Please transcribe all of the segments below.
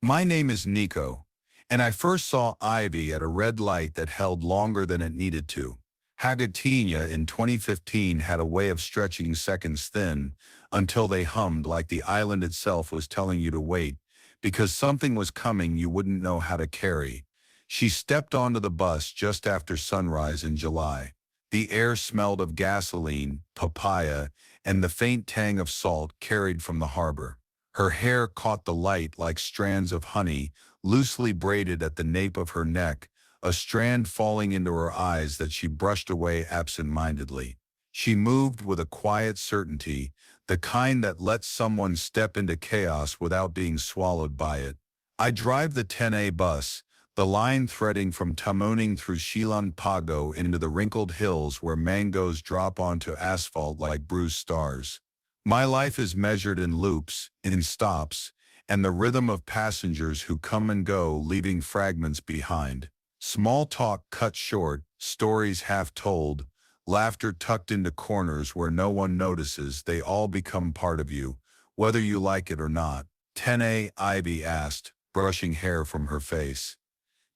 My name is Nico, and I first saw Ivy at a red light that held longer than it needed to. Hagatinia in 2015 had a way of stretching seconds thin until they hummed like the island itself was telling you to wait, because something was coming you wouldn't know how to carry. She stepped onto the bus just after sunrise in July. The air smelled of gasoline, papaya, and the faint tang of salt carried from the harbor. Her hair caught the light like strands of honey, loosely braided at the nape of her neck, a strand falling into her eyes that she brushed away absent-mindedly. She moved with a quiet certainty, the kind that lets someone step into chaos without being swallowed by it. I drive the 10A bus, the line threading from Tamuning through Shilan Pago into the wrinkled hills where mangoes drop onto asphalt like bruised stars. My life is measured in loops, in stops, and the rhythm of passengers who come and go, leaving fragments behind. Small talk cut short, stories half told, laughter tucked into corners where no one notices. They all become part of you, whether you like it or not. 10A, Ivy asked, brushing hair from her face.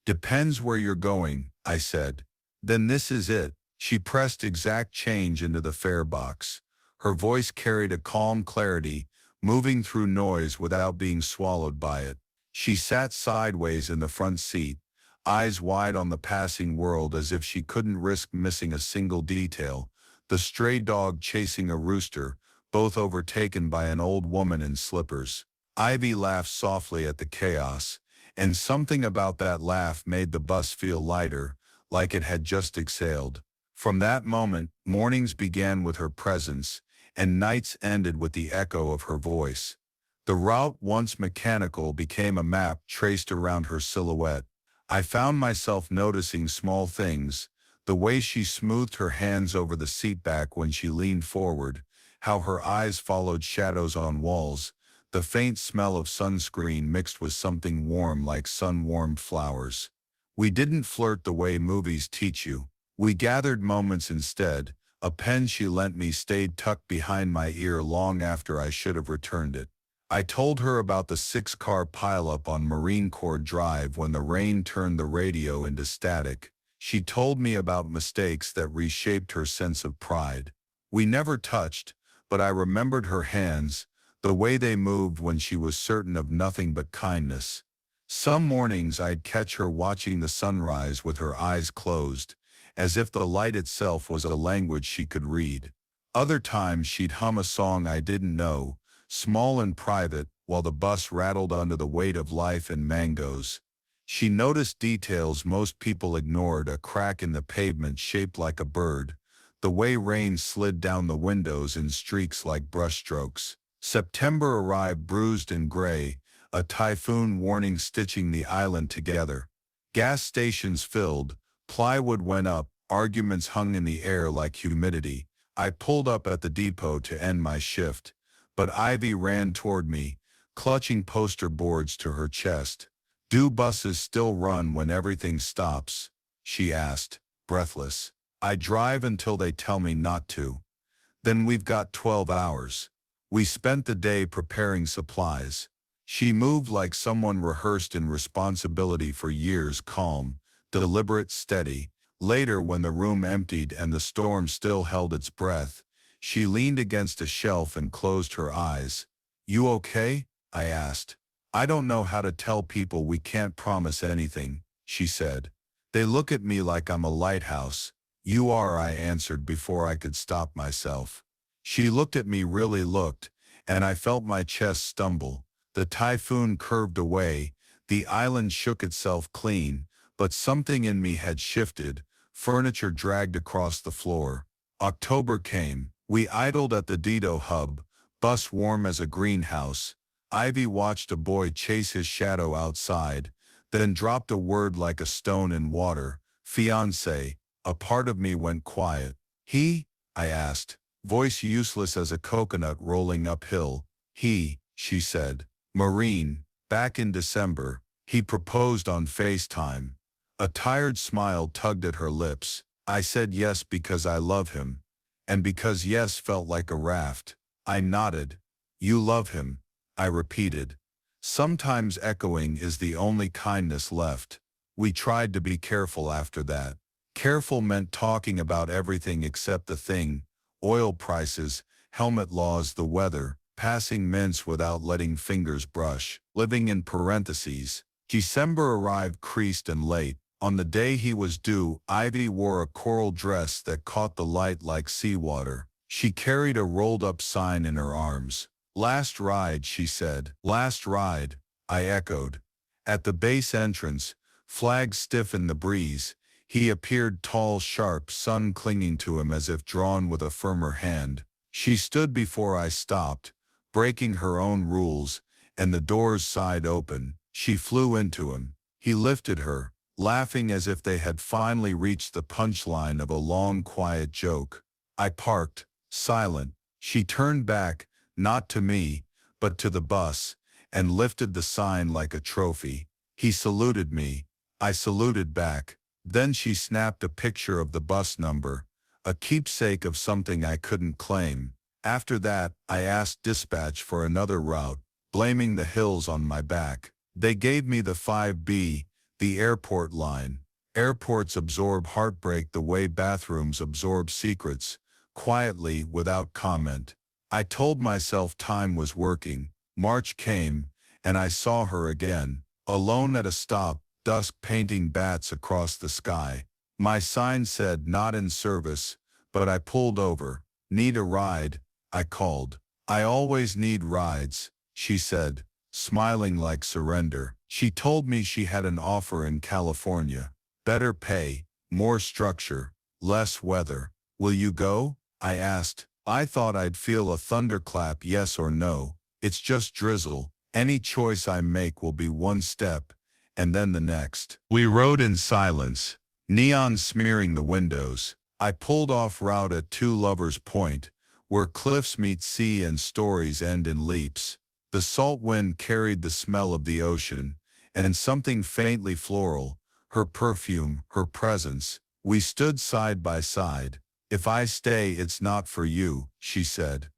Depends where you're going, I said. Then this is it. She pressed exact change into the fare box. Her voice carried a calm clarity, moving through noise without being swallowed by it. She sat sideways in the front seat, eyes wide on the passing world as if she couldn't risk missing a single detail. The stray dog chasing a rooster, both overtaken by an old woman in slippers. Ivy laughed softly at the chaos, and something about that laugh made the bus feel lighter, like it had just exhaled. From that moment, mornings began with her presence, and nights ended with the echo of her voice. The route, once mechanical, became a map traced around her silhouette. I found myself noticing small things, the way she smoothed her hands over the seat back when she leaned forward, how her eyes followed shadows on walls, the faint smell of sunscreen mixed with something warm like sun-warmed flowers. We didn't flirt the way movies teach you. We gathered moments instead. A pen she lent me stayed tucked behind my ear long after I should have returned it. I told her about the 6-car pileup on Marine Corps Drive when the rain turned the radio into static. She told me about mistakes that reshaped her sense of pride. We never touched, but I remembered her hands, the way they moved when she was certain of nothing but kindness. Some mornings I'd catch her watching the sunrise with her eyes closed, as if the light itself was a language she could read. Other times she'd hum a song I didn't know, small and private, while the bus rattled under the weight of life and mangoes. She noticed details most people ignored: a crack in the pavement shaped like a bird, the way rain slid down the windows in streaks like brushstrokes. September arrived bruised and gray, a typhoon warning stitching the island together. Gas stations filled, plywood went up, arguments hung in the air like humidity. I pulled up at the depot to end my shift, but Ivy ran toward me, clutching poster boards to her chest. "Do buses still run when everything stops?" she asked, breathless. "I drive until they tell me not to. Then we've got 12 hours. We spent the day preparing supplies." She moved like someone rehearsed in responsibility for years, calm, deliberate, steady. Later, when the room emptied and the storm still held its breath, she leaned against a shelf and closed her eyes. "You okay?" I asked. "I don't know how to tell people we can't promise anything," she said. "They look at me like I'm a lighthouse." "You are," I answered before I could stop myself. She looked at me, really looked, and I felt my chest stumble. The typhoon curved away, the island shook itself clean, but something in me had shifted. Furniture dragged across the floor. October came. We idled at the Dido hub, bus warm as a greenhouse. Ivy watched a boy chase his shadow outside, then dropped a word like a stone in water. "Fiancé." A part of me went quiet. "He?" I asked, voice useless as a coconut rolling uphill. "He," she said. "Marine, back in December. He proposed on FaceTime." A tired smile tugged at her lips. I said yes because I love him, and because yes felt like a raft. I nodded. "You love him," I repeated. Sometimes echoing is the only kindness left. We tried to be careful after that. Careful meant talking about everything except the thing: oil prices, helmet laws, the weather, passing mints without letting fingers brush, living in parentheses. December arrived creased and late. On the day he was due, Ivy wore a coral dress that caught the light like seawater. She carried a rolled-up sign in her arms. "Last ride," she said. "Last ride," I echoed. At the base entrance, flags stiff in the breeze, he appeared, tall, sharp, sun clinging to him as if drawn with a firmer hand. She stood before I stopped, breaking her own rules, and the doors sighed open. She flew into him. He lifted her, laughing as if they had finally reached the punchline of a long, quiet joke. I parked, silent. She turned back, not to me, but to the bus, and lifted the sign like a trophy. He saluted me. I saluted back. Then she snapped a picture of the bus number, a keepsake of something I couldn't claim. After that, I asked dispatch for another route, blaming the hills on my back. They gave me the 5B, the airport line. Airports absorb heartbreak the way bathrooms absorb secrets, quietly, without comment. I told myself time was working. March came, and I saw her again, alone at a stop, dusk painting bats across the sky. My sign said not in service, but I pulled over. "Need a ride?" I called. "I always need rides," she said, smiling like surrender. She told me she had an offer in California. Better pay, more structure, less weather. "Will you go?" I asked. I thought I'd feel a thunderclap, yes or no. It's just drizzle. Any choice I make will be one step, and then the next. We rode in silence, neon smearing the windows. I pulled off route at Two Lovers Point, where cliffs meet sea and stories end in leaps. The salt wind carried the smell of the ocean, and something faintly floral, her perfume, her presence. We stood side by side. "If I stay, it's not for you," she said.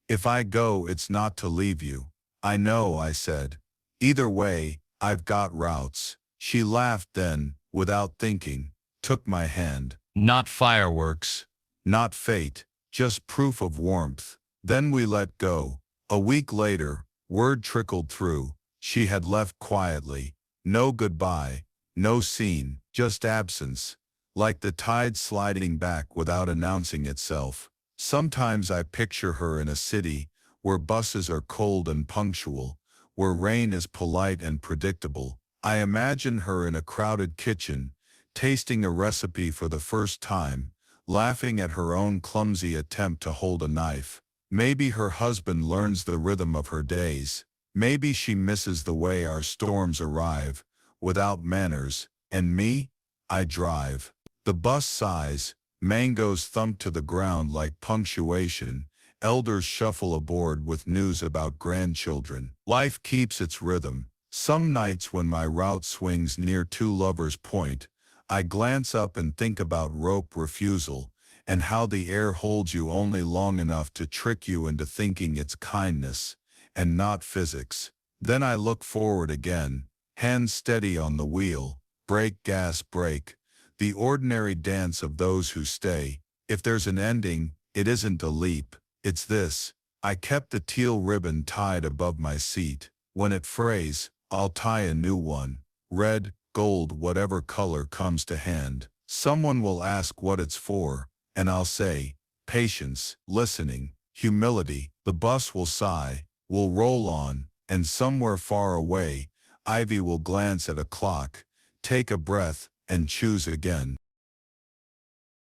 "If I go, it's not to leave you." "I know," I said. "Either way, I've got routes." She laughed then, without thinking, took my hand. "Not fireworks, not fate, just proof of warmth." Then we let go. A week later, word trickled through. She had left quietly. No goodbye, no scene, just absence, like the tide sliding back without announcing itself. Sometimes I picture her in a city where buses are cold and punctual, where rain is polite and predictable. I imagine her in a crowded kitchen, tasting a recipe for the first time, laughing at her own clumsy attempt to hold a knife. Maybe her husband learns the rhythm of her days. Maybe she misses the way our storms arrive, without manners. And me? I drive. The bus sighs, mangoes thump to the ground like punctuation, elders shuffle aboard with news about grandchildren. Life keeps its rhythm. Some nights when my route swings near Two Lovers Point, I glance up and think about rope refusal, and how the air holds you only long enough to trick you into thinking it's kindness, and not physics. Then I look forward again, hands steady on the wheel, brake, gas, brake, the ordinary dance of those who stay. If there's an ending, it isn't a leap, it's this. I kept the teal ribbon tied above my seat. When it frays, I'll tie a new one. Red, gold, whatever color comes to hand. Someone will ask what it's for, and I'll say, patience, listening, humility. The bus will sigh, will roll on, and somewhere far away, Ivy will glance at a clock, take a breath, and choose again.